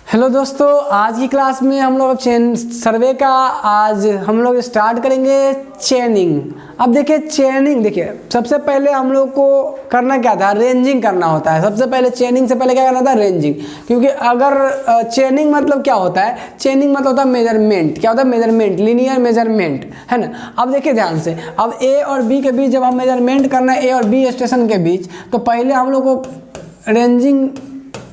Hello दोस्तों, आज की क्लास में हम लोग सर्वे का आज हम लोग स्टार्ट करेंगे चेनिंग। अब देखिए चेनिंग, देखिए सबसे पहले हम लोग को करना क्या था, रेंजिंग करना होता है। सबसे पहले चेनिंग से पहले क्या करना था, रेंजिंग। क्योंकि अगर चेनिंग मतलब क्या होता है, चेनिंग मतलब होता है मेजरमेंट। क्या होता है, मेजरमेंट, लीनियर मेजरमेंट, है ना। अब देखिए ध्यान से, अब ए और बी के बीच जब हम मेजरमेंट करना है, ए और बी स्टेशन के बीच, तो पहले हम लोग को रेंजिंग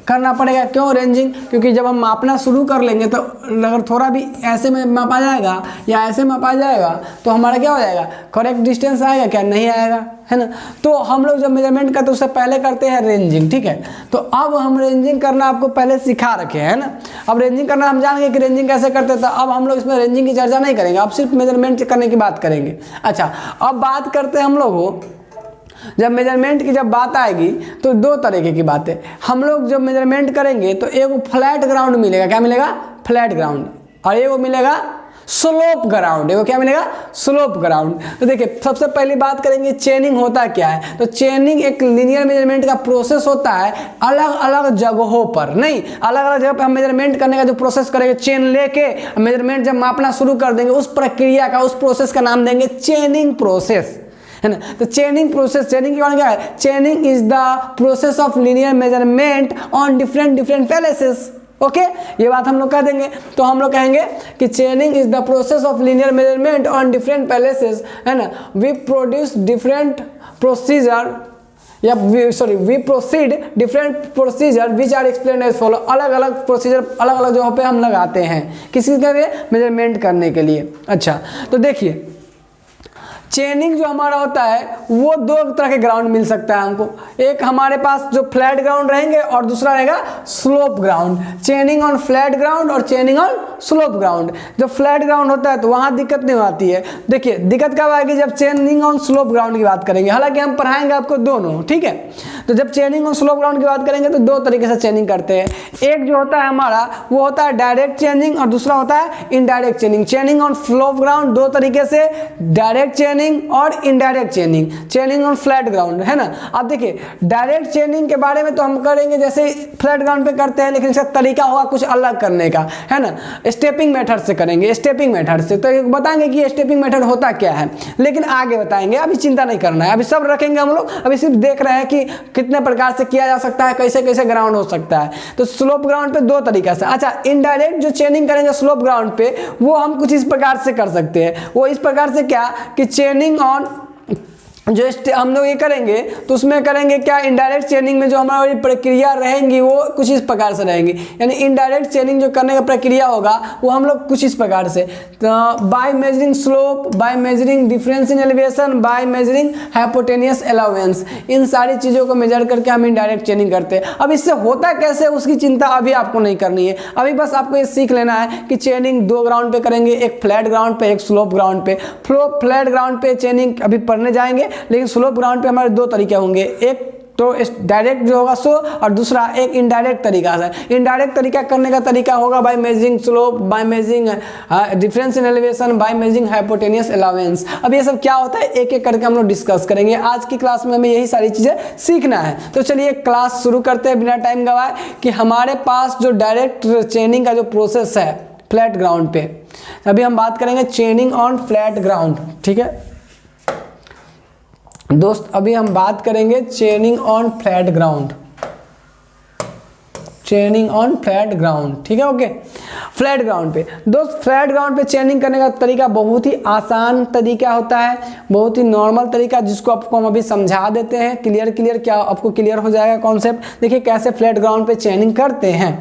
करना पड़ेगा। क्यों रेंजिंग? क्योंकि जब हम मापना शुरू कर लेंगे तो अगर थोड़ा भी ऐसे में मापा जाएगा या ऐसे मापा जाएगा तो हमारा क्या हो जाएगा, करेक्ट डिस्टेंस आएगा क्या, नहीं आएगा, है ना। तो हम लोग जब मेजरमेंट करते हैं उससे पहले करते हैं रेंजिंग, ठीक है। तो अब हम रेंजिंग करना आपको पहले सिखा रखे हैं, है ना। अब रेंजिंग करना हम जान गए कि रेंजिंग कैसे करते हैं, तो अब हम लोग इसमें रेंजिंग की चर्चा नहीं करेंगे, अब सिर्फ मेजरमेंट करने की बात करेंगे। अच्छा, अब बात करते हैं हम लोग, जब मेजरमेंट की जब बात आएगी तो दो तरीके की बातें हम लोग जब मेजरमेंट करेंगे तो एक फ्लैट ग्राउंड मिलेगा, क्या मिलेगा, फ्लैट ग्राउंड, और एक मिलेगा स्लोप ग्राउंड। एक क्या मिलेगा, स्लोप ग्राउंड। तो देखिए सबसे पहली बात करेंगे चेनिंग होता क्या है। तो चेनिंग एक लीनियर मेजरमेंट का प्रोसेस होता है, अलग अलग जगहों पर, नहीं अलग अलग जगह पर हम मेजरमेंट करने का जो प्रोसेस करेंगे, चेन लेके मेजरमेंट जब मापना शुरू कर देंगे, उस प्रक्रिया का, उस प्रोसेस का नाम देंगे चेनिंग प्रोसेस, है ना। तो चेनिंग प्रोसेस, चेनिंग क्या है, चेनिंग is the process of linear measurement on different places. Okay, ये बात हम लोग कह देंगे। तो हम लोग कहेंगे कि chaining is the process of linear measurement on different places, है ना। वी प्रोड्यूस डिफरेंट प्रोसीजर या we proceed different procedure which are explain as follow. अलग अलग प्रोसीजर अलग अलग जगहों पे हम लगाते हैं, किसी के लिए, मेजरमेंट करने के लिए। अच्छा, तो देखिए चेनिंग जो हमारा होता है वो दो तरह के ग्राउंड मिल सकता है हमको। एक हमारे पास जो फ्लैट ग्राउंड रहेंगे और दूसरा रहेगा slope ground. चेनिंग on flat ground और चेनिंग ऑन स्लोप ग्राउंड। जब फ्लैट ग्राउंड होता है तो वहाँ दिक्कत नहीं आती है। देखिए दिक्कत कब आएगी, जब चेनिंग ऑन स्लोप ग्राउंड की बात करेंगे। हालांकि हम पढ़ाएंगे आपको दोनों, ठीक है। तो जब चेनिंग ऑन स्लोप ग्राउंड की बात करेंगे तो दो तरीके से चेनिंग करते हैं। एक जो होता है हमारा वो होता है डायरेक्ट चेनिंग और दूसरा होता है इनडायरेक्ट चेनिंग। चेनिंग ऑन स्लोप ग्राउंड दो तरीके से, डायरेक्ट चेनिंग और इनडायरेक्ट चेनिंग। चेनिंग ऑन फ्लैट ग्राउंड, है ना। अब देखिए डायरेक्ट चेनिंग के बारे में तो हम करेंगे जैसे फ्लैट ग्राउंड पे करते हैं, लेकिन इसका तरीका होगा कुछ अलग करने का, है ना। स्टेपिंग मेथड से करेंगे, स्टेपिंग मेथड से। तो बताएंगे कि स्टेपिंग मेथड होता क्या है, लेकिन आगे बताएंगे, अभी चिंता नहीं करना है, अभी सब रखेंगे हम लोग। अभी सिर्फ देख रहे हैं कि कितने प्रकार से किया जा सकता है, कैसे कैसे ग्राउंड हो सकता है। तो स्लोप ग्राउंड पे दो तरीका से। अच्छा, इनडायरेक्ट जो चेनिंग करेंगे स्लोप ग्राउंड पे, वो हम कुछ इस प्रकार से कर सकते हैं। वो इस प्रकार से क्या कि चेनिंग ऑन जो हम लोग ये करेंगे तो उसमें करेंगे क्या, इनडायरेक्ट चेनिंग में जो हमारी प्रक्रिया रहेंगी वो कुछ इस प्रकार से रहेंगी। यानी इनडायरेक्ट चेनिंग जो करने का प्रक्रिया होगा वो हम लोग कुछ इस प्रकार से, by measuring slope, by measuring difference in elevation, by measuring hypotenuse allowance, इन सारी चीज़ों को मेजर करके हम इनडायरेक्ट चेनिंग करते हैं। अब इससे होता कैसे उसकी चिंता अभी आपको नहीं करनी है, अभी बस आपको ये सीख लेना है कि चेनिंग दो ग्राउंड पे करेंगे, एक फ्लैट ग्राउंड पे, एक स्लोप ग्राउंड पे। फ्लैट ग्राउंड पे चेनिंग अभी पढ़ने जाएंगे, लेकिन स्लोप ग्राउंड पे हमारे दो तरीके होंगे, एक तो डायरेक्ट जो होगा सो, और दूसरा एक इनडायरेक्ट तरीका से। इनडायरेक्ट तरीका करने का तरीका होगा bye measuring slope, by measuring difference in elevation, by measuring hypotenuse allowance. अब ये सब क्या होता है एक एक करके हम लोग डिस्कस करेंगे। आज की क्लास में हमें यही सारी चीजें सीखना है। तो चलिए क्लास शुरू करते हैं बिना टाइम गवाए कि हमारे पास जो डायरेक्ट चेनिंग का जो प्रोसेस है फ्लैट ग्राउंड पे, अभी हम बात करेंगे चेनिंग ऑन फ्लैट ग्राउंड, ठीक है दोस्त। अभी हम बात करेंगे चेनिंग on flat ground, चेनिंग on flat ground, ठीक है। ओके, फ्लैट ग्राउंड पे दोस्त, फ्लैट ग्राउंड पे चेनिंग करने का तरीका बहुत ही आसान तरीका होता है, बहुत ही नॉर्मल तरीका, जिसको आपको हम अभी समझा देते हैं। क्लियर क्या आपको क्लियर हो जाएगा कॉन्सेप्ट। देखिए कैसे फ्लैट ग्राउंड पे चेनिंग करते हैं,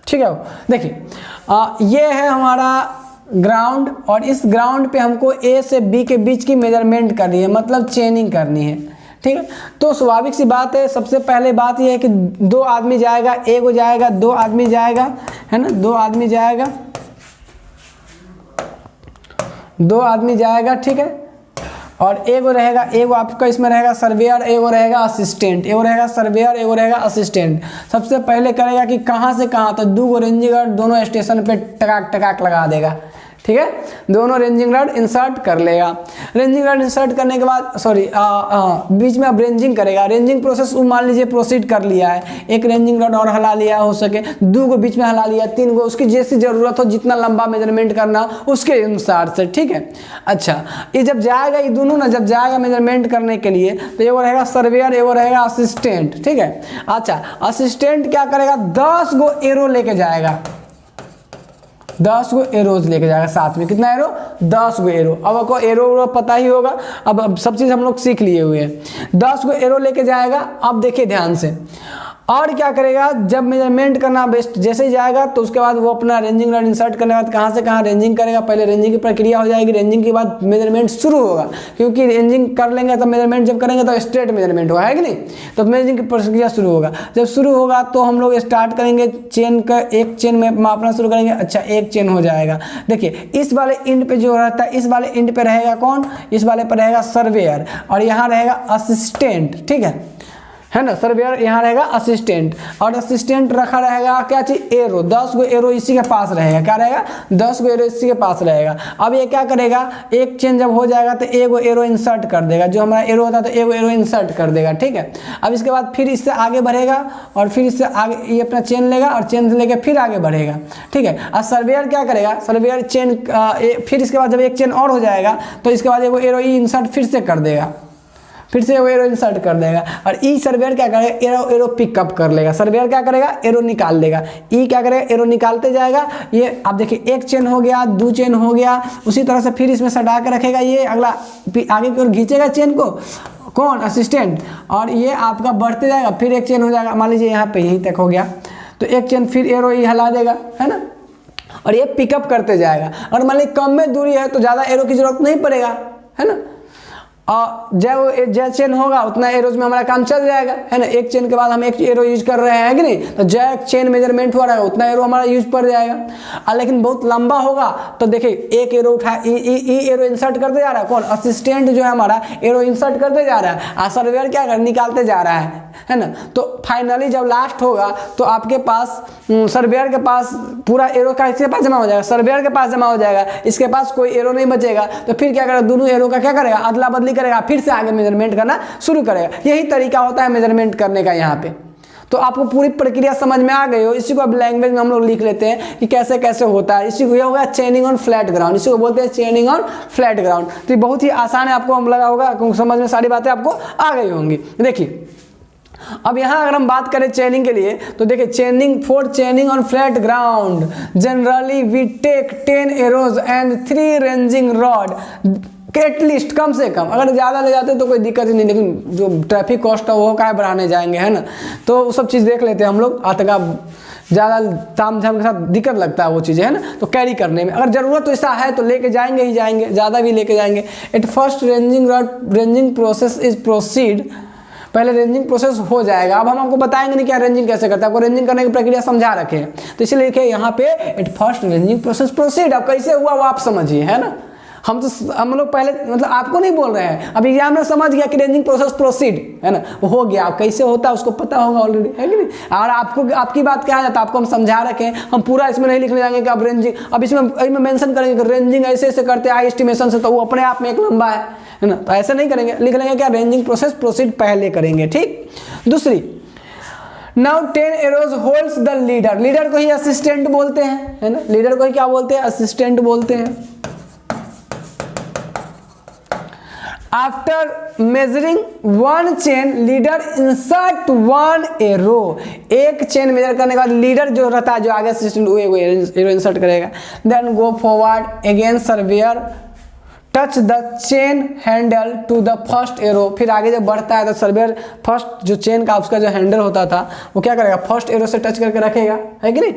ठीक है। देखिए ये है हमारा ग्राउंड, और इस ग्राउंड पे हमको ए से बी के बीच की मेजरमेंट करनी है, मतलब चेनिंग करनी है, ठीक है। तो स्वाभाविक सी बात है, सबसे पहले बात यह है कि दो आदमी जाएगा, एक हो जाएगा, दो आदमी जाएगा, है ना, दो आदमी जाएगा, दो आदमी जाएगा, ठीक है। और एगो रहेगा, एगो आपका इसमें रहेगा सर्वेयर, एगो रहेगा असिस्टेंट, एगो रहेगा सर्वेयर, एगो रहेगा असिस्टेंट। सबसे पहले करेगा कि कहाँ से कहाँ, तो दो रेंजिंग दोनों स्टेशन पे टकाक टकाक लगा देगा, ठीक है, दोनों रेंजिंग रॉड इंसर्ट कर लेगा। रेंजिंग रॉड इंसर्ट करने के बाद बीच में अब रेंजिंग करेगा। रेंजिंग प्रोसेस मान लीजिए प्रोसीड कर लिया है, एक रेंजिंग रॉड और हला लिया, हो सके 2 को बीच में हला लिया, 3 को, उसकी जैसी जरूरत हो, जितना लंबा मेजरमेंट करना उसके अनुसार से, ठीक है। अच्छा, ये जब जाएगा, ये दोनों ना जब जाएगा मेजरमेंट करने के लिए, तो एगो रहेगा सर्वेयर, एगो रहेगा असिस्टेंट, ठीक है। अच्छा, असिस्टेंट क्या करेगा, 10 गो एरो लेके जाएगा, 10 गो एरोज लेके जाएगा साथ में। कितना एरो, 10 गो एरो। अब आपको एरो पता ही होगा, अब सब चीज़ हम लोग सीख लिए हुए हैं। 10 गो एरो लेके जाएगा। अब देखिए ध्यान से, और क्या करेगा, जब मेजरमेंट करना बेस्ट जैसे ही जाएगा, तो उसके बाद वो अपना रेंजिंग रॉड इंसर्ट करने के बाद कहाँ से कहाँ रेंजिंग करेगा। पहले रेंजिंग की प्रक्रिया हो जाएगी, रेंजिंग के बाद मेजरमेंट शुरू होगा, क्योंकि रेंजिंग कर लेंगे तो मेजरमेंट जब करेंगे तो स्ट्रेट मेजरमेंट होगा, है कि नहीं। तो मेजरिंग की प्रक्रिया शुरू होगा। जब शुरू होगा तो हम लोग स्टार्ट करेंगे चेन का, एक चेन में मापना शुरू करेंगे। अच्छा, एक चेन हो जाएगा। देखिए, इस वाले इंड पे जो रहता है, इस वाले इंड पे रहेगा कौन, इस वाले पर रहेगा सर्वेयर, और यहाँ रहेगा असिस्टेंट, ठीक है ना। सर्वेयर यहाँ रहेगा असिस्टेंट, और असिस्टेंट रखा रहेगा क्या चीज, एरो। 10 गो एरो इसी के पास रहेगा, क्या रहेगा, 10 गो एरो इसी के पास रहेगा। अब ये क्या करेगा, एक चेन जब हो जाएगा तो एगो एरो इंसर्ट कर देगा, जो हमारा एरो होता है तो एगो एरो इंसर्ट कर देगा, ठीक है। अब इसके बाद फिर इससे आगे बढ़ेगा, और फिर इससे आगे ये अपना चेन लेगा, और चेन से लेके फिर आगे बढ़ेगा, ठीक है। अब सर्वेयर क्या करेगा, सर्वेयर चेन फिर इसके बाद जब एक चेन और हो जाएगा, तो इसके बाद एगो एरो इंसर्ट फिर से कर देगा, फिर से वो एरो इंसर्ट कर देगा। और ई सर्वेयर क्या करेगा, एरो पिकअप कर लेगा। सर्वेयर क्या करेगा, एरो निकाल लेगा। ई क्या करेगा, एरो निकालते जाएगा। ये आप देखिए, एक चेन हो गया, 2 चेन हो गया, उसी तरह से फिर इसमें सटा के रखेगा। ये अगला आगे की ओर खींचेगा चेन को, कौन, असिस्टेंट, और ये आपका बढ़ते जाएगा। फिर एक चेन हो जाएगा, मान लीजिए यहाँ पे यहीं तक हो गया, तो एक चेन फिर एरो ये हिला देगा, है ना, और ये पिकअप करते जाएगा। और मान लीजिए कम में दूरी है तो ज़्यादा एरो की जरूरत नहीं पड़ेगा, है ना। और जय चेन होगा उतना एरोज में हमारा काम चल जाएगा, है ना। एक चेन के बाद हम एक एरो यूज कर रहे हैं कि नहीं, तो जय चेन मेजरमेंट हो रहा है उतना एरो हमारा यूज पड़ जाएगा। लेकिन बहुत लंबा होगा तो देखिए, एक एरो उठा एरो इंसर्ट करते जा रहा है, कौन, असिस्टेंट जो है हमारा एरो इंसर्ट करते जा रहा है, सर्वेयर क्या कर निकालते जा रहा है ना। तो फाइनली जब लास्ट होगा तो आपके पास सर्वेयर के पास पूरा एरो का इसके पास जमा हो जाएगा, सर्वेयर के पास जमा हो जाएगा, इसके पास कोई एरो नहीं बचेगा। तो फिर क्या करेगा, दोनों एरो का क्या करेगा, अदला बदली करेगा, फिर से आगे मेजरमेंट करना शुरू करेगा। यही तरीका होता है मेजरमेंट करने का यहाँ पे। तो आपको पूरी प्रक्रिया समझ में आ गई हो। इसी को अब लैंग्वेज में हम लोग लिख लेते हैं कि कैसे कैसे होता है। इसी को यह होगा चेनिंग ऑन फ्लैट ग्राउंड, इसी को बोलते हैं चेनिंग ऑन फ्लैट ग्राउंड। तो बहुत ही आसान है, आपको हम लगा होगा क्योंकि समझ में सारी बातें आपको आ गई होंगी। देखिए, अब यहाँ अगर हम बात करें चेनिंग के लिए, तो देखिए, chaining for chaining on flat ground generally we take 10 arrows and 3 ranging rod at least, कम से कम। अगर ज़्यादा ले जाते तो कोई दिक्कत ही नहीं, लेकिन जो ट्रैफिक कॉस्ट है वो क्या बढ़ाने जाएंगे, है ना। तो वो सब चीज़ देख लेते हैं हम लोग। आतगा ज़्यादा ताम झाम के साथ दिक्कत लगता है वो चीज़ें, है ना, तो कैरी करने में। अगर ज़रूरत तो ऐसा है तो लेके जाएंगे ही जाएंगे, ज़्यादा भी लेके जाएंगे। At first ranging process is proceed, पहले रेंजिंग प्रोसेस हो जाएगा। अब हम आपको बताएंगे नहीं क्या रेंजिंग कैसे करता है, आपको रेंजिंग करने की प्रक्रिया समझा रखे हैं। तो इसलिए लिखे यहाँ पे at first ranging process proceed. अब कैसे हुआ वो आप समझिए, है ना। हम लोग पहले मतलब आपको नहीं बोल रहे हैं, अब एग्जाम में समझ गया कि रेंजिंग प्रोसेस प्रोसीड, है ना, वो हो गया। अब कैसे होता है उसको पता होगा ऑलरेडी, है कि नहीं। और आपको आपकी बात क्या है, आपको हम समझा रखे हैं। हम पूरा इसमें नहीं लिखने जाएंगे कि अब रेंजिंग, अब इसमें मेंशन करेंगे कि रेंजिंग ऐसे ऐसे करते हैं एस्टिमेशन से, तो वो अपने आप में एक लंबा है ना। तो ऐसा नहीं करेंगे, लिख लेंगे क्या, रेंजिंग प्रोसेस प्रोसीड पहले करेंगे, ठीक। दूसरी, now 10 arrows holds the leader. Leader को ही असिस्टेंट बोलते हैं, है ना। लीडर को ही क्या बोलते हैं, असिस्टेंट बोलते हैं। After measuring one chain, leader insert one arrow। एक चेन मेजर करने के बाद लीडर जो रहता है, जो आगे असिस्टेंट, वो एरो इंसर्ट करेगा। Then go forward again, surveyor touch the chain handle to the first arrow. फिर आगे जब बढ़ता है तो सर्वेयर फर्स्ट जो चेन का उसका जो हैंडल होता था वो क्या करेगा, फर्स्ट एरो से टच करके रखेगा, है कि नहीं।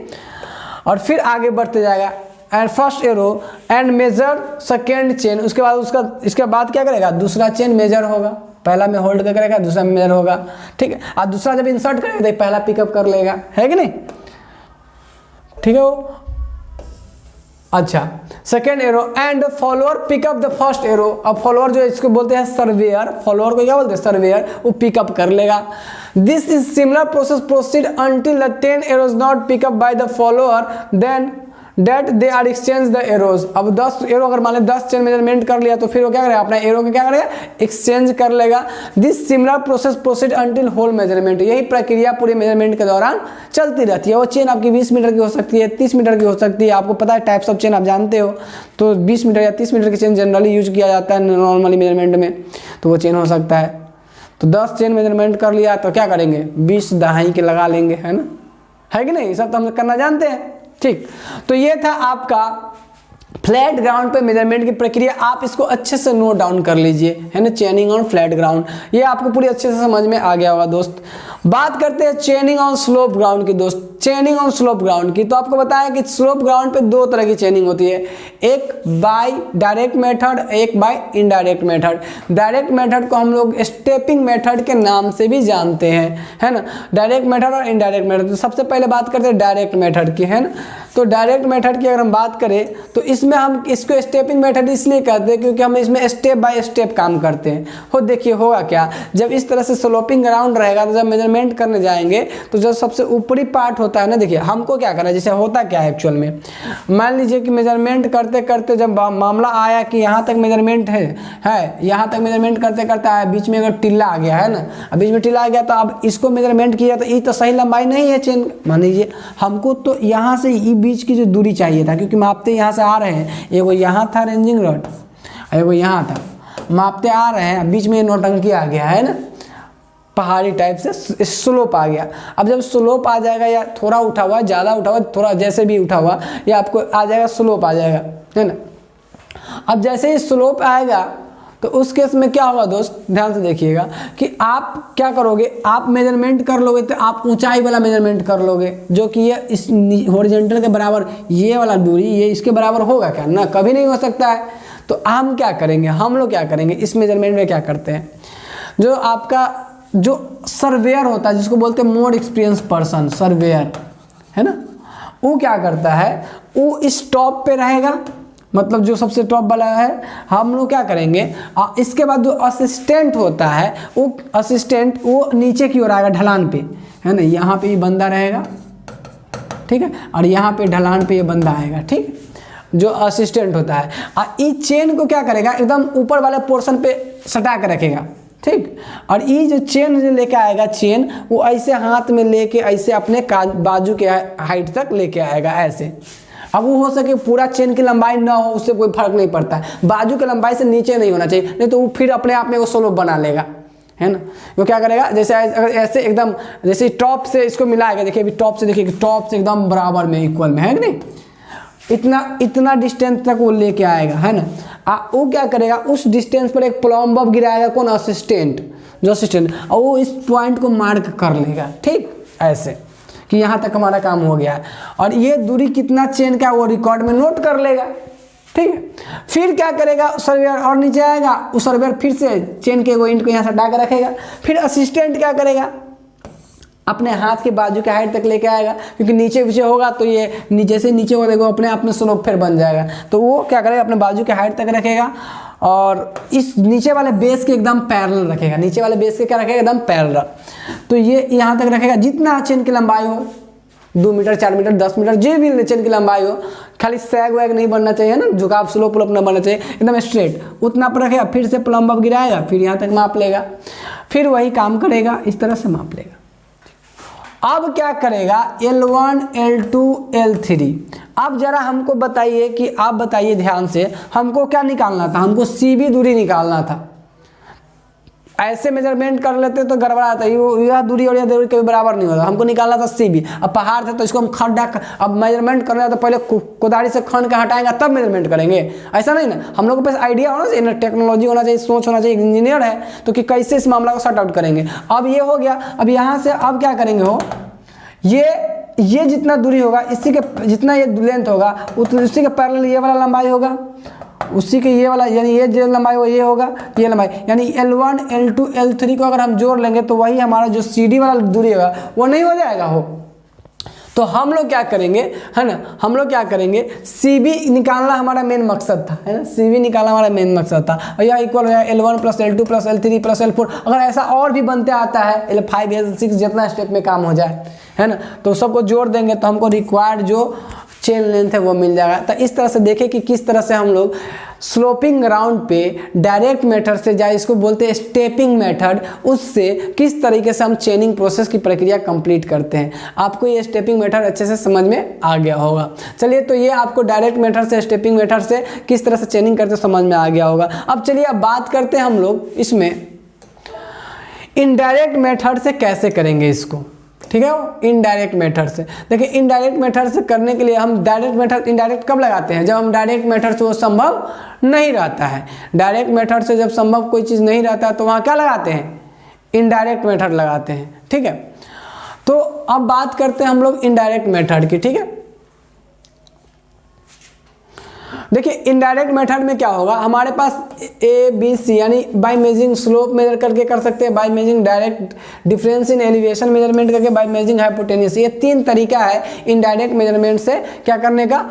और फिर आगे बढ़ते जाएगा and first arrow and measure second chain. उसके बाद इसके बाद क्या करेगा, दूसरा चेन मेजर होगा। पहला में होल्ड करके रखेगा, दूसरा में मेजर होगा, ठीक है। और दूसरा जब इंसर्ट करेगा तो पहला पिकअप कर लेगा, है कि नहीं, ठीक है वो। अच्छा, second arrow and follower pick up the first arrow. अब फॉलोअर जो इसको बोलते हैं सर्वेयर, फॉलोअर को क्या बोलते हैं, सर्वेयर, वो पिकअप कर लेगा। This is similar process proceed until the 10 arrows not pickup by the follower, then that they are exchange the arrows. अब 10 एरो अगर मान लें 10 चेन मेजरमेंट कर लिया तो फिर वो क्या करेगा, अपना एरो को क्या करेगा, एक्सचेंज कर लेगा। This similar process proceed until whole measurement. यही प्रक्रिया पूरे मेजरमेंट के दौरान चलती रहती है। वो चेन आपकी 20 मीटर की हो सकती है, 30 मीटर की हो सकती है, आपको पता है टाइप्स ऑफ चेन आप जानते हो। तो 20 मीटर या 30 मीटर की चेन जनरली यूज किया जाता है नॉर्मली मेजरमेंट में, तो वो चेन हो सकता है। तो 10 चेन मेजरमेंट कर लिया तो क्या करेंगे, 20 दहाई के लगा लेंगे, है ना, है कि नहीं, ये सब तो हम करना जानते हैं। ठीक, तो ये था आपका फ्लैट ग्राउंड पे मेजरमेंट की प्रक्रिया। आप इसको अच्छे से नोट डाउन कर लीजिए, है ना, चेनिंग ऑन फ्लैट ग्राउंड, ये आपको पूरी अच्छे से समझ में आ गया होगा दोस्त। बात करते हैं चेनिंग ऑन स्लोप ग्राउंड की दोस्त। चेनिंग ऑन स्लोप ग्राउंड की तो आपको बताया कि स्लोप ग्राउंड पे 2 तरह की चेनिंग होती है, एक बाय डायरेक्ट मेथड, एक by indirect method. Direct method को हम लोग स्टेपिंग मेथड के नाम से भी जानते हैं, है ना, डायरेक्ट मेथड और इनडायरेक्ट मेथड। तो सबसे पहले बात करते हैं डायरेक्ट मेथड की, है ना। तो डायरेक्ट मेथड की अगर हम बात करें तो इसमें हम इसको स्टेपिंग मेथड इसलिए कहते हैं क्योंकि हम इसमें स्टेप बाय स्टेप काम करते हैं। हो देखिए होगा क्या, जब इस तरह से स्लोपिंग ग्राउंड रहेगा तो जब मेजरमेंट करने जाएंगे तो जो सबसे ऊपरी पार्ट होता है ना, देखिए हमको क्या करना है, जैसे होता क्या है एक्चुअल में, मान लीजिए कि मेजरमेंट करते करते जब मामला आया कि यहाँ तक मेजरमेंट है यहाँ तक मेजरमेंट करते करते आया, बीच में अगर टिल्ला आ गया, है ना, अब बीच में टिल्ला आ गया तो अब इसको मेजरमेंट किया तो ये तो सही लंबाई नहीं है चेन। मान लीजिए हमको तो यहाँ से बीच की जो दूरी चाहिए था, क्योंकि मापते यहाँ से आ रहे हैं, एगो यहाँ था रेंजिंग रॉड, एगो यहाँ था, मापते आ रहे हैं, बीच में नौटंकी आ गया, है ना, पहाड़ी टाइप से स्लोप आ गया। अब जब स्लोप आ जाएगा या थोड़ा उठा हुआ, ज़्यादा उठा हुआ, थोड़ा जैसे भी उठा हुआ, या आपको आ जाएगा स्लोप आ जाएगा, है ना। अब जैसे ही स्लोप आएगा तो उस केस में क्या होगा दोस्त, ध्यान से देखिएगा कि आप क्या करोगे, आप मेजरमेंट कर लोगे तो आप ऊंचाई वाला मेजरमेंट कर लोगे, जो कि ये इस हॉरिजॉन्टल के बराबर, ये वाला दूरी ये इसके बराबर होगा क्या, ना, कभी नहीं हो सकता है। तो हम क्या करेंगे, हम लोग क्या करेंगे इस मेजरमेंट में, क्या करते हैं, जो आपका जो सर्वेयर होता है, जिसको बोलते हैं मोर एक्सपीरियंस पर्सन, सर्वेयर, है ना, वो क्या करता है, वो इस टॉप पे रहेगा, मतलब जो सबसे टॉप वाला है। हम लोग क्या करेंगे, इसके बाद जो असिस्टेंट होता है, वो असिस्टेंट वो नीचे की ओर आएगा ढलान पे, है ना, यहाँ पे ये बंदा रहेगा, ठीक है, और यहाँ पे ढलान पे ये बंदा आएगा, ठीक, जो असिस्टेंट होता है। और इस चेन को क्या करेगा, एकदम ऊपर वाले पोर्शन पे सटा के रखेगा, ठीक, और ये जो चेन जो लेके आएगा, चेन वो ऐसे हाथ में लेके ऐसे अपने बाजू के हाइट तक लेके आएगा ऐसे। अब वो हो सके पूरा चेन की लंबाई ना हो, उससे कोई फर्क नहीं पड़ता है, बाजू की लंबाई से नीचे नहीं होना चाहिए, नहीं तो वो फिर अपने आप में वो स्लोप बना लेगा, है ना। वो क्या करेगा, जैसे अगर ऐसे एकदम जैसे टॉप से इसको मिलाएगा, देखिए अभी टॉप से, देखिए टॉप से एकदम बराबर में इक्वल में, है कि नहीं, इतना डिस्टेंस तक वो लेके आएगा, है ना। वो क्या करेगा, उस डिस्टेंस पर एक प्लम बब गिराएगा, कौन, असिस्टेंट, जो असिस्टेंट, और वो इस पॉइंट को मार्क कर लेगा, ठीक, ऐसे कि यहाँ तक हमारा काम हो गया है, और ये दूरी कितना चेन का वो रिकॉर्ड में नोट कर लेगा, ठीक है। फिर क्या करेगा, सर्वेयर और नीचे आएगा, उस सर्वेयर फिर से चेन के वो इंट को यहाँ सटा के रखेगा। फिर असिस्टेंट क्या करेगा, अपने हाथ के बाजू के हाइट तक लेके आएगा, क्योंकि नीचे पीछे होगा तो ये जैसे नीचे हो देखो अपने आप में स्लोप फिर बन जाएगा, तो वो क्या करेगा, अपने बाजू के हाइट तक रखेगा और इस नीचे वाले बेस के एकदम पैरेलल रखेगा, नीचे वाले बेस के क्या रखेगा, एकदम पैरेलल। तो ये यहाँ तक रखेगा, जितना चेन की लंबाई हो, 2 मीटर 4 मीटर 10 मीटर जो भी चेन की लंबाई हो, खाली सैग वैग नहीं बनना चाहिए ना, झुकाव स्लोप उलोप नहीं बनना चाहिए, एकदम स्ट्रेट उतना पर रखेगा। फिर से प्लम बब गिराएगा, फिर यहाँ तक माप लेगा, फिर वही काम करेगा, इस तरह से माप लेगा। अब क्या करेगा, L1 L2 L3। अब जरा हमको बताइए कि आप बताइए ध्यान से, हमको क्या निकालना था, हमको CB दूरी निकालना था। ऐसे मेजरमेंट कर लेते तो गड़बड़ाता है, यह दूरी और यह दूरी कभी बराबर नहीं होता, हमको निकालना था CB। अब पहाड़ था तो इसको हम खड्डा, अब मेजरमेंट करना तो पहले कोदारी से खंड के हटाएंगे तब मेजरमेंट करेंगे, ऐसा नहीं ना। हम लोग के पास आइडिया होना चाहिए ना, टेक्नोलॉजी होना चाहिए, सोच होना चाहिए, इंजीनियर है तो कि कैसे इस मामला को सॉर्ट आउट करेंगे। अब ये हो गया, अब यहाँ से अब क्या करेंगे, हो ये जितना दूरी होगा, इसी के जितना ये लेंथ होगा उसी के पैरेलल ये वाला लंबाई होगा, उसी के ये वाला, यानी ये जो लंबाई वो ये होगा, ये लंबाई, यानी L1 L2 L3 को अगर हम जोड़ लेंगे तो वही हमारा जो CD वाला दूरी होगा वो नहीं हो जाएगा हो। तो हम लोग क्या करेंगे, है ना, हम लोग क्या करेंगे, CB निकालना हमारा मेन मकसद था, है ना, CB निकालना हमारा मेन मकसद था। और यह इक्वल है L1 + L2 + L3 + L4। अगर ऐसा और भी बनते आता है, L5 L6 जितना स्टेप में काम हो जाए, है ना, तो सबको जोड़ देंगे तो हमको रिक्वायर्ड जो चेन लेंथ है वो मिल जाएगा। तो इस तरह से देखें कि किस तरह से हम लोग स्लोपिंग ग्राउंड पे डायरेक्ट मेथड से, या इसको बोलते हैं स्टेपिंग मेथड, उससे किस तरीके से हम चेनिंग प्रोसेस की प्रक्रिया कंप्लीट करते हैं। आपको ये स्टेपिंग मेथड अच्छे से समझ में आ गया होगा। चलिए, तो ये आपको डायरेक्ट मेथड से स्टेपिंग मेथड से किस तरह से चेनिंग करते समझ में आ गया होगा। अब चलिए अब बात करते हैं हम लोग इसमें इनडायरेक्ट मेथड से कैसे करेंगे इसको, ठीक है। इनडायरेक्ट मेथड से देखिए, इनडायरेक्ट मेथड से करने के लिए हम डायरेक्ट मेथड इनडायरेक्ट कब लगाते हैं, जब हम डायरेक्ट मेथड से वो संभव नहीं रहता है। डायरेक्ट मेथड से जब संभव कोई चीज़ नहीं रहता है तो वहाँ क्या लगाते हैं, इनडायरेक्ट मेथड लगाते हैं, ठीक है। तो अब बात करते हैं हम लोग इनडायरेक्ट मेथड की, ठीक है। देखिए, इनडायरेक्ट मेथड में क्या होगा, हमारे पास ए बी सी यानी बाय मेजरिंग स्लोप मेजर करके कर सकते हैं, by measuring direct difference in elevation measurement करके, बाय मेजरिंग हाइपोटेन्यूज। ये 3 तरीका है इनडायरेक्ट मेजरमेंट से क्या करने का,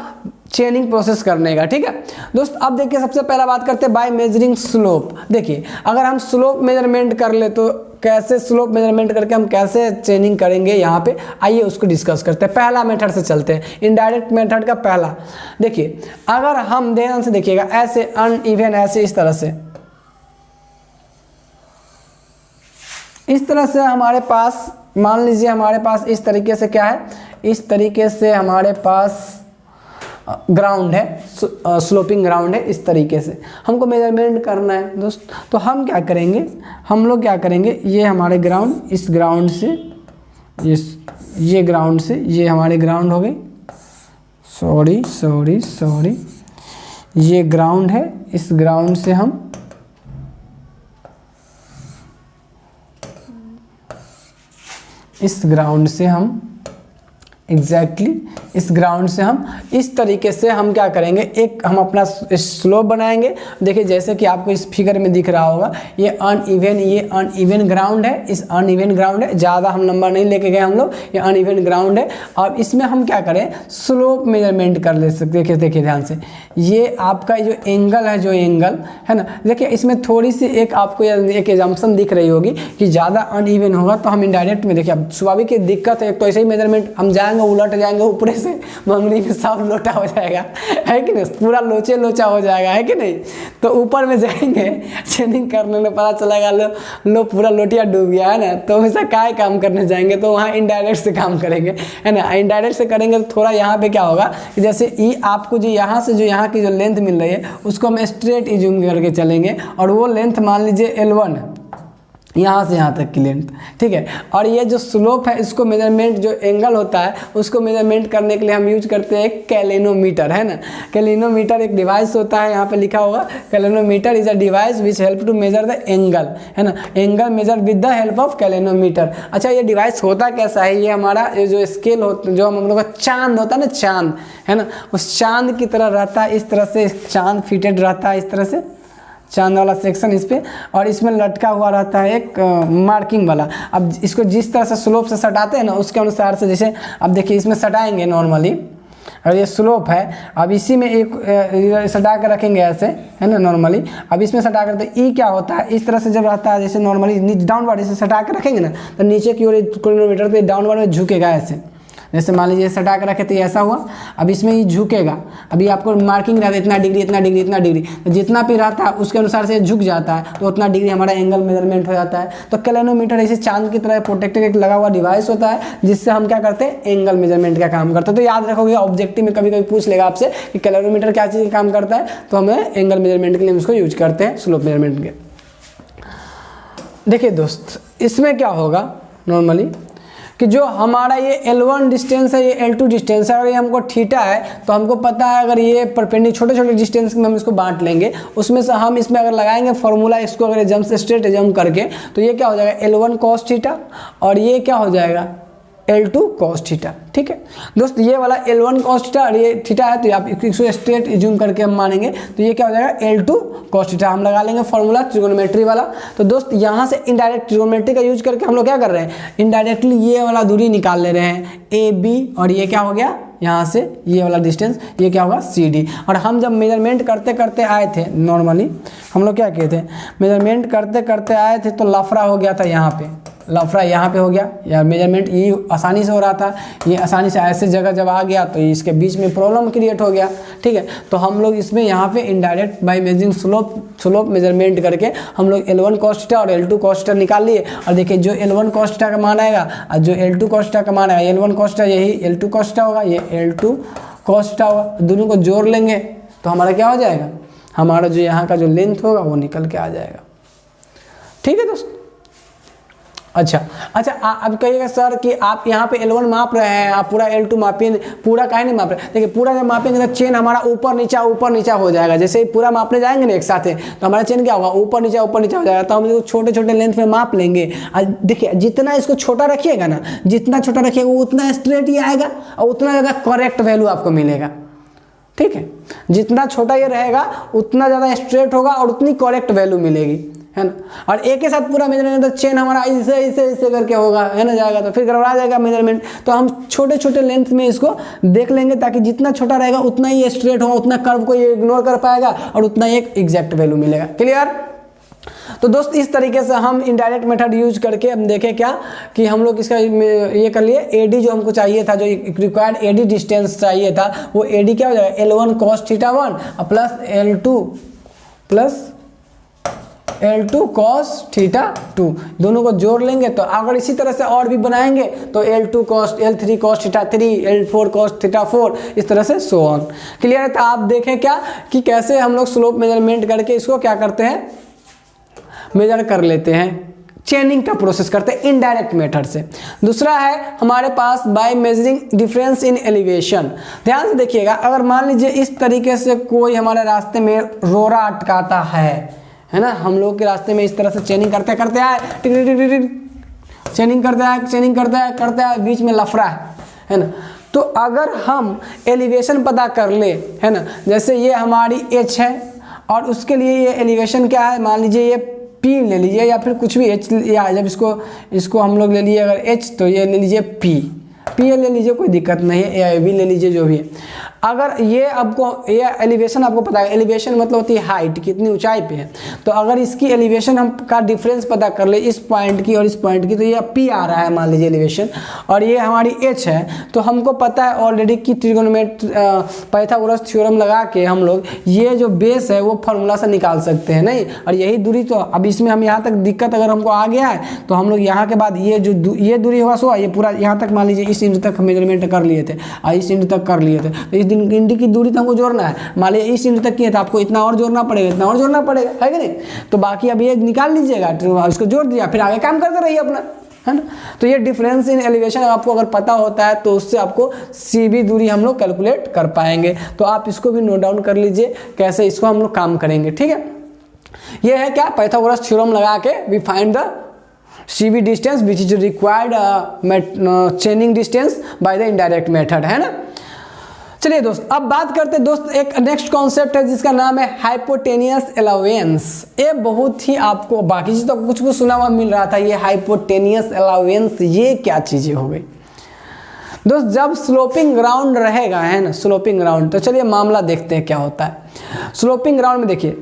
चेनिंग प्रोसेस करने का, ठीक है दोस्त। अब देखिए, सबसे पहला बात करते हैं बाय मेजरिंग स्लोप। देखिए, अगर हम स्लोप मेजरमेंट कर ले तो कैसे स्लोप मेजरमेंट करके हम कैसे चेनिंग करेंगे यहाँ पे, आइए उसको डिस्कस करते हैं। पहला मेथड से चलते हैं, इनडायरेक्ट मेथड का पहला। देखिए, अगर हम ध्यान से देखिएगा, ऐसे अनइवन, ऐसे इस तरह से हमारे पास, मान लीजिए हमारे पास इस तरीके से क्या है, इस तरीके से हमारे पास ग्राउंड है, स्लोपिंग ग्राउंड है, इस तरीके से हमको मेजरमेंट करना है दोस्त। तो हम क्या करेंगे, हम लोग क्या करेंगे, ये हमारे ग्राउंड, इस ग्राउंड से ये ग्राउंड से ये हमारे ग्राउंड हो गए, सॉरी, ये ग्राउंड है, इस ग्राउंड से हम एग्जैक्टली इस ग्राउंड से हम इस तरीके से हम क्या करेंगे, एक हम अपना स्लोप बनाएंगे। देखिए, जैसे कि आपको इस फिगर में दिख रहा होगा, ये अनइवन ग्राउंड है, इस अनइवन ग्राउंड है, ज़्यादा हम लंबा नहीं लेके गए हम लोग, ये अनइवन ग्राउंड है। और इसमें हम क्या करें, स्लोप मेजरमेंट कर ले सकते। देखिए ध्यान से, ये आपका जो एंगल है ना, देखिए इसमें थोड़ी सी एक आपको एक एजम्पशन दिख रही होगी कि ज़्यादा अनइवन होगा तो हम इनडायरेक्ट में, देखिए अब स्वाभाविक की दिक्कत है, तो ऐसे ही मेजरमेंट हम जाएंगे, उलट जाएंगे, ऊपरे से मंगनी में सब लोटा हो जाएगा, है कि नहीं, पूरा लोचा हो जाएगा, है कि नहीं। तो ऊपर में जाएंगे, चेनिंग करने में पता चलेगा लो पूरा लोटिया डूब गया, है ना। तो वैसा क्या काम करने जाएंगे, तो वहाँ इनडायरेक्ट से काम करेंगे, है ना। इनडायरेक्ट से करेंगे तो थोड़ा यहाँ पे क्या होगा कि जैसे ये आपको जो यहाँ से जो यहाँ की जो लेंथ मिल रही है उसको हम स्ट्रेट इज्यूम करके चलेंगे, और वो लेंथ मान लीजिए L1 है, यहाँ से यहाँ तक की लेंथ, ठीक है। और ये जो स्लोप है, इसको मेजरमेंट, जो एंगल होता है उसको मेजरमेंट करने के लिए हम यूज करते हैं कैलेनोमीटर, है ना। कैलेनोमीटर एक डिवाइस होता है, यहाँ पे लिखा होगा, clinometer is a device which help to measure the angle, है ना। Angle measure with the help of clinometer. अच्छा, ये डिवाइस होता कैसा है, ये हमारा जो स्केल होता है, जो हम लोग का चांद होता है ना, चांद, है ना, उस चांद की तरह रहता है, इस तरह से चांद फिटेड रहता है, इस तरह से चांद वाला सेक्शन इस पे, और इसमें लटका हुआ रहता है एक मार्किंग वाला। अब इसको जिस तरह से स्लोप से सटाते हैं ना, उसके अनुसार से, जैसे अब देखिए इसमें सटाएंगे नॉर्मली, और ये स्लोप है, अब इसी में एक सटा कर रखेंगे ऐसे, है ना, नॉर्मली। अब इसमें सटा कर, तो ई क्या होता है, इस तरह से जब रहता है, जैसे नॉर्मली डाउनवर्ड इसे सटा कर रखेंगे ना, तो नीचे की ओर किलोमीटर तो डाउनवर्ड में झुकेगा ऐसे, जैसे मान लीजिए सटा कर रखे तो ऐसा हुआ। अब इसमें ये झुकेगा, अभी आपको मार्किंग रहता है इतना डिग्री, तो जितना भी रहता है उसके अनुसार से झुक जाता है, तो उतना डिग्री हमारा एंगल मेजरमेंट हो जाता है। तो कैलेनोमीटर ऐसे चांद की तरह प्रोटेक्टर एक लगा हुआ डिवाइस होता है, जिससे हम क्या करते हैं, एंगल मेजरमेंट का काम करते हैं। तो याद रखोगे, ऑब्जेक्टिव में कभी कभी पूछ लेगा आपसे कि कैलेनोमीटर क्या चीज़ का काम करता है, तो हमें एंगल मेजरमेंट के लिए उसको यूज करते हैं, स्लोप मेजरमेंट के। देखिए दोस्त, इसमें क्या होगा नॉर्मली कि जो हमारा ये L1 डिस्टेंस है, ये L2 डिस्टेंस है, और ये हमको थीटा है, तो हमको पता है अगर ये परपेंडिकुलर छोटे डिस्टेंस में हम इसको बांट लेंगे, उसमें से हम इसमें अगर लगाएंगे फॉर्मूला, इसको अगर जंप से स्ट्रेट जंप करके, तो ये क्या हो जाएगा, L1 cos थीटा, और ये क्या हो जाएगा, L2 cos थीटा, ठीक है दोस्त। ये वाला L1 cos थीटा और ये थीटा है, तो आप इसको स्ट्रेट जूम करके हम मानेंगे, तो ये क्या हो जाएगा, L2 cos थीटा। हम लगा लेंगे फॉर्मूला ट्रिगोनोमेट्री वाला। तो दोस्त, यहाँ से इनडायरेक्ट ट्रिगोनोमेट्री का यूज करके हम लोग क्या कर रहे हैं, इनडायरेक्टली ये वाला दूरी निकाल ले रहे हैं, AB, और ये क्या हो गया, यहाँ से ये वाला डिस्टेंस, ये क्या होगा, CD। और हम जब मेजरमेंट करते करते आए थे, नॉर्मली हम लोग क्या किए थे, मेजरमेंट करते करते आए थे, तो लफड़ा हो गया था यहाँ पे, लफड़ा यहाँ पे हो गया, या मेजरमेंट ये आसानी से हो रहा था, ये आसानी से ऐसे जगह जब आ गया तो इसके बीच में प्रॉब्लम क्रिएट हो गया। ठीक है, तो हम लोग इसमें यहाँ पे indirect bye measuring slope measurement करके हम लोग L1 cos थीटा और L2 cos थीटा निकाल लिए। और देखिए जो L1 cos थीटा का मान आएगा और जो L2 cos थीटा का मान आएगा, L1 cos थीटा यही L2 cos थीटा होगा, ये L2 cos थीटा होगा, दोनों को जोड़ लेंगे तो हमारा क्या हो जाएगा, हमारा जो यहाँ का जो लेंथ होगा वो निकल के आ जाएगा। ठीक है दोस्त। अच्छा, अब कहिएगा सर कि आप यहाँ पे L1 माप रहे हैं, आप पूरा L2 मापिए, पूरा काहे नहीं माप रहे? देखिए पूरा जब मापेंगे तो चेन हमारा ऊपर नीचा हो जाएगा। जैसे ही पूरा मापने जाएंगे ना एक साथ तो हमारा चेन क्या होगा, ऊपर नीचा हो जाएगा। तो हम इसको छोटे छोटे लेंथ में माप लेंगे। देखिए जितना इसको छोटा रखिएगा ना, जितना छोटा रखिएगा उतना स्ट्रेट ही आएगा और उतना ज़्यादा करेक्ट वैल्यू आपको मिलेगा। ठीक है, जितना छोटा ये रहेगा उतना ज़्यादा स्ट्रेट होगा और उतनी करेक्ट वैल्यू मिलेगी, है ना। और एक के साथ पूरा मेजरमेंट तो चेन हमारा ऐसे करके होगा, है ना, जाएगा तो फिर गड़बड़ा जाएगा मेजरमेंट। तो हम छोटे छोटे लेंथ में इसको देख लेंगे ताकि जितना छोटा रहेगा उतना ही स्ट्रेट होगा, उतना कर्व को ये इग्नोर कर पाएगा और उतना एक एग्जैक्ट वैल्यू मिलेगा। क्लियर? तो दोस्त इस तरीके से हम इनडायरेक्ट मेथड यूज करके हम देखें क्या कि हम लोग इसका ये कर लिए, एडी जो हमको चाहिए था, जो रिक्वायर्ड एडी डिस्टेंस चाहिए था, वो एडी क्या हो जाएगा, L1 cos theta 1 plus L2 cos theta 2, दोनों को जोड़ लेंगे। तो अगर इसी तरह से और भी बनाएंगे तो L3 cos theta 3, L4 cos theta 4, इस तरह से सो ऑन। क्लियर है? तो आप देखें क्या कि कैसे हम लोग स्लोप मेजरमेंट करके इसको क्या करते हैं, मेजर कर लेते हैं, चेनिंग का प्रोसेस करते हैं इनडायरेक्ट मेथड से। दूसरा है हमारे पास by measuring difference in elevation. ध्यान से देखिएगा, अगर मान लीजिए इस तरीके से कोई हमारे रास्ते में रोरा अटकाता है ना, हम लोग के रास्ते में इस तरह से चेनिंग करते आए, चेनिंग करते आए, बीच में लफड़ा है ना। तो अगर हम एलिवेशन पता कर ले, है ना, जैसे ये हमारी H है और उसके लिए ये एलिवेशन क्या है, मान लीजिए ये P ले लीजिए या फिर कुछ भी H, या जब इसको हम लोग ले लिए अगर H तो ये ले लीजिए P ले लीजिए, कोई दिक्कत नहीं है, या भी ले लीजिए, जो भी है। अगर ये आपको ये एलिवेशन आपको पता है, एलिवेशन मतलब होती है हाइट, कितनी ऊंचाई पे है। तो अगर इसकी एलिवेशन हम का डिफरेंस पता कर ले इस पॉइंट की और इस पॉइंट की, तो ये P आ रहा है मान लीजिए एलिवेशन, और ये हमारी H है। तो हमको पता है ऑलरेडी कि पाइथागोरस थ्योरम लगा के हम लोग ये जो बेस है वो फार्मूला से निकाल सकते हैं, नहीं। और यही दूरी, तो अब इसमें हम यहाँ तक दिक्कत अगर हमको आ गया है तो हम लोग यहाँ के बाद ये जो ये दूरी होगा सो ये पूरा यहाँ तक मान लीजिए इस इंच तक मेजरमेंट कर लिए थे और इस इंच तक कर लिए थे, तो इस इंच की दूरी तो हमको जोड़ना है। मान लीजिए इस इंच तक किए तो आपको इतना और जोड़ना पड़ेगा, इतना और जोड़ना पड़ेगा, है कि नहीं। तो बाकी अब ये निकाल लीजिएगा, तो इसको जोड़ दिया, फिर आगे काम करते रहिए अपना, है ना। तो ये डिफरेंस इन एलिवेशन आपको अगर पता होता है तो उससे आपको CB दूरी हम लोग कैलकुलेट कर पाएंगे। तो आप इसको भी नोट डाउन कर लीजिए कैसे इसको हम लोग काम करेंगे। ठीक है, ये है क्या, पाइथागोरस थ्योरम लगा के we find the CB distance which is required chaining distance by the indirect method, है ना। चलिए दोस्त, अब बात करते हैं दोस्त, एक नेक्स्ट कॉन्सेप्ट है जिसका नाम है हाइपोटेनियस अलाउंस। ये बहुत ही आपको बाकी चीज तो कुछ सुना हुआ मिल रहा था, ये हाइपोटेनियस अलाउंस ये क्या चीजें हो गई दोस्त। जब स्लोपिंग ग्राउंड रहेगा, है ना, स्लोपिंग ग्राउंड, तो चलिए मामला देखते हैं क्या होता है। स्लोपिंग ग्राउंड में देखिए,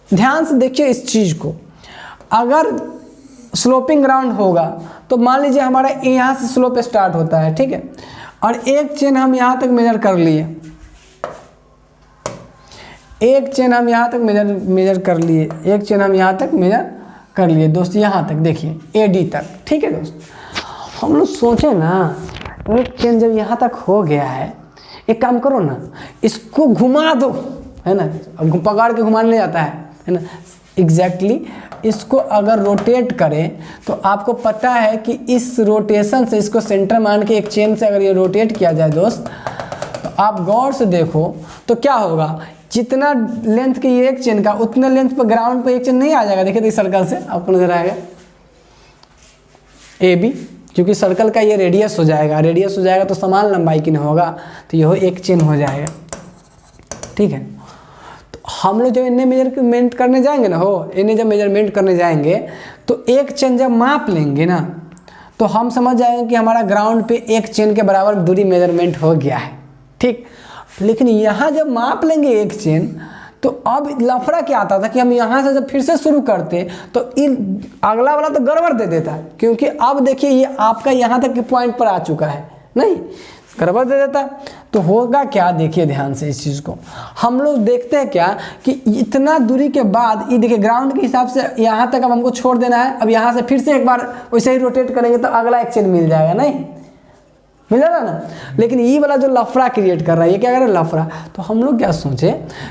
ध्यान से देखिए इस चीज को, अगर स्लोपिंग ग्राउंड होगा तो मान लीजिए हमारा यहाँ से स्लोप स्टार्ट होता है, ठीक है, और एक चेन हम यहाँ तक मेजर कर लिए, एक चेन हम यहाँ तक मेजर कर लिए, एक चेन हम यहाँ तक मेजर कर लिए दोस्त, यहाँ तक देखिए AD तक, ठीक है दोस्त। हम लोग सोचे ना, एक चेन जब यहाँ तक हो गया है, एक काम करो ना, इसको घुमा दो, है ना, पकड़ के घुमाने ले जाता है ना, एग्जैक्टली इसको अगर रोटेट करें तो आपको पता है कि इस रोटेशन से इसको सेंटर मान के एक चेन से अगर ये रोटेट किया जाए दोस्त, तो आप गौर से देखो तो क्या होगा, जितना लेंथ की ये एक चेन का उतने लेंथ पर ग्राउंड पर एक चेन नहीं आ जाएगा। देखिए तो सर्कल से आपको नजर आएगा AB, क्योंकि सर्कल का ये रेडियस हो जाएगा, तो समान लंबाई की नहीं होगा, तो यह एक चेन हो जाएगा, ठीक है। हम लोग जब इन्हें मेजरमेंट करने जाएंगे ना, इन्हें जब मेजरमेंट करने जाएंगे तो एक चेन जब माप लेंगे ना, तो हम समझ जाएंगे कि हमारा ग्राउंड पे एक चेन के बराबर दूरी मेजरमेंट हो गया है, ठीक। लेकिन यहाँ जब माप लेंगे एक चेन, तो अब लफड़ा क्या आता था कि हम यहाँ से जब फिर से शुरू करते तो इन अगला वाला तो गड़बड़ दे देता, क्योंकि अब देखिए ये आपका यहाँ तक के पॉइंट पर आ चुका है, नहीं गड़बड़ दे देता। तो होगा क्या, देखिए ध्यान से इस चीज़ को हम लोग देखते हैं क्या कि इतना दूरी के बाद ये देखिए ग्राउंड के हिसाब से यहाँ तक अब हमको छोड़ देना है। अब यहाँ से फिर से एक बार वैसे ही रोटेट करेंगे तो अगला एक चेन मिल जाएगा, नहीं मिल जाएगा ना। लेकिन ये वाला जो लफड़ा क्रिएट कर रहा है, ये क्या कर रहा है, लफड़ा। तो हम लोग क्या सोचे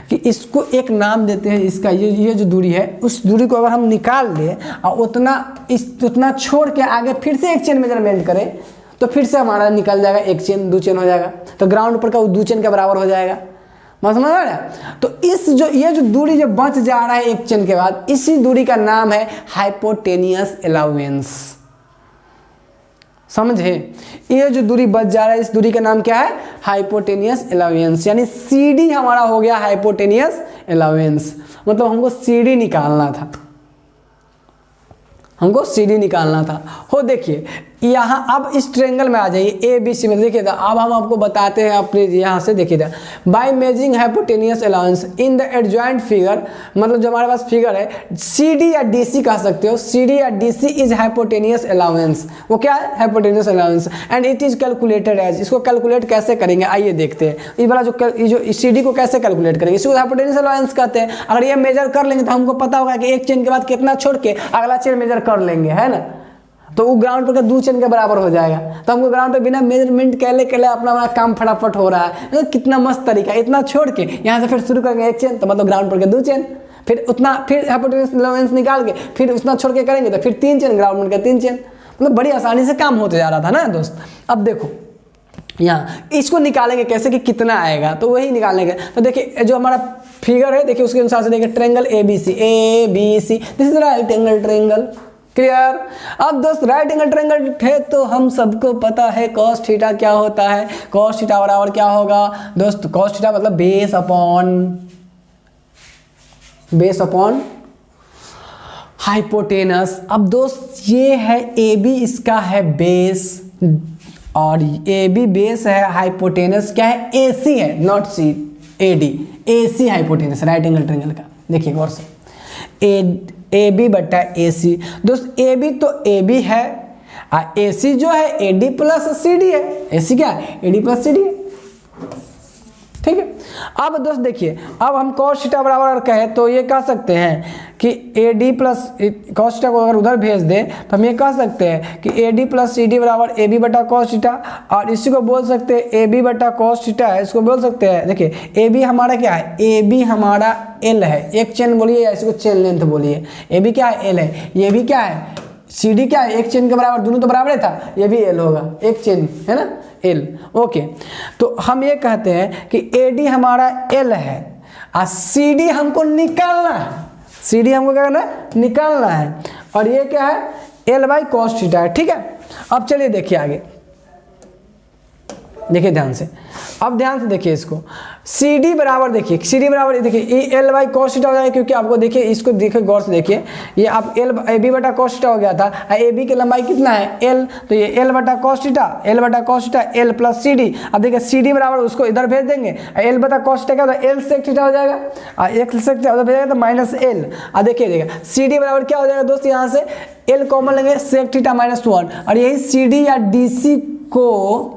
कि इसको एक नाम देते हैं, इसका ये जो दूरी है उस दूरी को अगर हम निकाल लें और उतना छोड़ के आगे फिर से एक चेन मेजरमेंट करें तो फिर से हमारा निकल जाएगा, एक चेन 2 चेन हो जाएगा। तो ग्राउंड पर का वो 2 चेन के बराबर हो जाएगा, मैं समझ आ रहा है। तो ये जो दूरी जो बच जा रहा है एक चेन के बाद, इसी दूरी का नाम है हाइपोटेनियस अलाउंस, समझे। ये जो दूरी बच जा रहा है इस दूरी का नाम क्या है, हाइपोटेनियस अलाउंस, यानी CD हमारा हो गया हाइपोटेनियस अलाउंस। मतलब हमको CD निकालना था, हमको CD निकालना था। हो देखिए यहाँ अब इस ट्रेंगल में आ जाइए ABC में, देखिए अब हम आपको बताते हैं अपने यहाँ से, देखिए bye measuring hypotenuse allowance in the adjoint figure, मतलब जो हमारे पास फिगर है CD या DC कह सकते हो, CD या DC इज हाइपोटेनियस अलाउंस। वो क्या है, hypotenuse allowance, and it is calculated as. इसको कैलकुलेट कैसे करेंगे आइए देखते हैं। ये वाला जो CD को कैसे कैलकुलेट करेंगे, इसको हाइपोटेनियस अलाउंस कहते हैं। अगर ये मेजर कर लेंगे तो हमको पता होगा कि एक चेन के बाद कितना छोड़ के अगला चेन मेजर कर लेंगे, है ना। तो वो ग्राउंड पर का 2 चेन के बराबर हो जाएगा। तो हमको ग्राउंड पर बिना मेजरमेंट के अपना काम फटाफट हो रहा है। तो कितना मस्त तरीका, इतना छोड़ के यहाँ से फिर शुरू करेंगे एक चेन, तो मतलब ग्राउंड पर के 2 चेन, फिर हाइपोटेनियस अलाउंस निकाल के फिर उतना छोड़ के करेंगे तो फिर 3 चेन, ग्राउंड पर के 3 चेन, मतलब बड़ी आसानी से काम होते जा रहा था ना दोस्त। अब देखो यहाँ इसको निकालेंगे कैसे कि कितना आएगा, तो वही निकालने के। तो देखिए जो हमारा फिगर है देखिए उसके अनुसार से देखिए triangle ABC, this is right angle triangle, clear. अब दोस्त राइट एंगल ट्रायंगल है तो हम सबको पता है कॉस थीटा क्या होता है। कॉस थीटा बराबर क्या होगा दोस्त, कॉस थीटा मतलब बेस अपॉन हाइपोटेनस। अब दोस्त ये है AB, इसका है बेस, और AB बेस है, हाइपोटेनस क्या है, AC है, not C, AD, AC hypotenuse right angle triangle का। देखिए गौर से AB बटा AC, दोस्त AB तो AB है, AC जो है AD प्लस CD है। AC क्या है, AD प्लस CD है, ठीक है। अब दोस्त देखिए अब हम cos थीटा बराबर अगर कहें तो ये कह सकते हैं कि AD प्लस cos थीटा को अगर उधर भेज दें तो हम ये कह सकते हैं कि AD प्लस CD बराबर AB बटा cos थीटा, और इसी को बोल सकते हैं AB बटा cos थीटा है, इसको बोल सकते हैं। देखिए AB हमारा क्या है, AB हमारा L है, एक चेन बोलिए या इसको चेन लेंथ बोलिए। AB क्या है, L है। ये भी क्या है, CD क्या है, एक चेन के बराबर, दोनों तो बराबर था, ये भी L होगा, एक चेन है ना L, ओके। तो हम ये कहते हैं कि AD हमारा L है और CD हमको निकालना है, CD हमको क्या करना है, निकालना है, और ये क्या है, L बाई cos थीटा है, ठीक है। अब चलिए देखिए आगे, देखिए ध्यान से, अब ध्यान से देखिए इसको, CD बराबर देखिए, CD बराबर देखिए ये L बाई cos थीटा हो जाएगा, क्योंकि आपको देखिए इसको देखिए गौर से देखिए, ये आप AB बटा cos थीटा हो गया था, AB की लंबाई कितना है L, तो ये L बटा cos थीटा, L बटा cos theta L plus CD। अब देखिए CD बराबर उसको इधर भेज देंगे, L बटा cos थीटा क्या होता है, L sec थीटा हो जाएगा, और X sec थीटा उधर भेजेगा तो माइनस L। अब देखिए CD बराबर क्या हो जाएगा दोस्त, यहाँ से L कॉमन लेंगे, sec थीटा -1, और यही CD या DC को,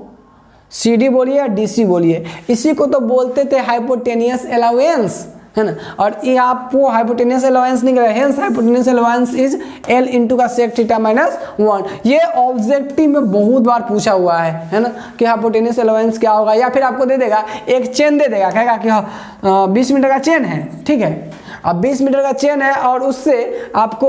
CD बोलिए या DC बोलिए, इसी को तो बोलते थे हाइपोटेनियस अलाउंस, है ना। और ये आपको हाइपोटेनियस अलाउंस निकल रहा है, hence hypotenuse allowance is L into का sec थीटा -1। ये ऑब्जेक्टिव में बहुत बार पूछा हुआ है ना, कि हाइपोटेनियस अलाउंस क्या होगा, या फिर आपको दे देगा एक चेन दे देगा, कहेगा कि 20 मीटर का चेन है, ठीक है। अब 20 मीटर का चेन है और उससे आपको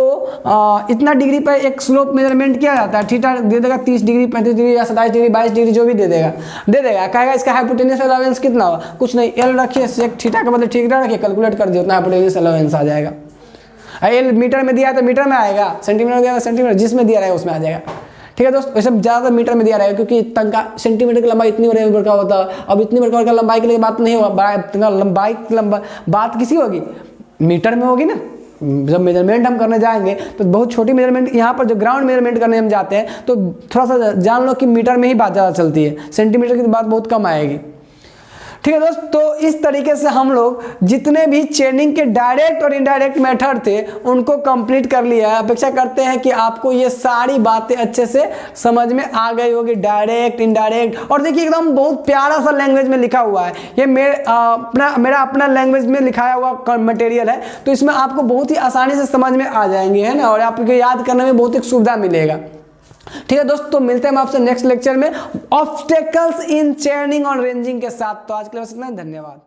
इतना डिग्री पर एक स्लोप मेजरमेंट किया जाता है, थीटा दे देगा 30 डिग्री 35 डिग्री या 27 डिग्री 22 डिग्री जो भी दे देगा कहेगा इसका हाइपोटेनियस अलाउंस कितना होगा, कुछ नहीं, L रखिए, सेक थीटा का मतलब ठीक रखिए, कैलकुलेट कर दिया, उतना हाइपोटेनियस अलाउंस आ जाएगा। L मीटर में दिया है तो मीटर में आएगा, सेंटीमीटर में दिया है सेंटीमीटर, जिसमें दिया रहेगा उसमें आ जाएगा, ठीक है दोस्त। वैसे ज़्यादातर मीटर में दिया रहेगा, क्योंकि तंका सेंटीमीटर की लंबाई इतनी बड़ी का होता है। अब इतनी बड़ी का लंबाई के लिए बात नहीं होगा, लंबाई बात किसी होगी, मीटर में होगी ना। जब मेजरमेंट हम करने जाएंगे तो बहुत छोटी मेजरमेंट, यहाँ पर जो ग्राउंड मेजरमेंट करने हम जाते हैं तो थोड़ा सा जान लो कि मीटर में ही बात ज़्यादा चलती है, सेंटीमीटर की बात बहुत कम आएगी, ठीक है दोस्त, तो इस तरीके से हम लोग जितने भी चेनिंग के डायरेक्ट और इनडायरेक्ट मेथड थे उनको कंप्लीट कर लिया है। अपेक्षा करते हैं कि आपको ये सारी बातें अच्छे से समझ में आ गई होगी, डायरेक्ट इनडायरेक्ट। और देखिए एकदम बहुत प्यारा सा लैंग्वेज में लिखा हुआ है, ये मेरा अपना लैंग्वेज में लिखाया हुआ मटेरियल है, तो इसमें आपको बहुत ही आसानी से समझ में आ जाएंगे, है ना, और आपको याद करने में बहुत ही सुविधा मिलेगा। ठीक है दोस्तों, मिलते हैं हम आपसे नेक्स्ट लेक्चर में ऑब्स्टेकल्स इन चेनिंग और रेंजिंग के साथ। तो आज के लिए बस इतना ही, धन्यवाद।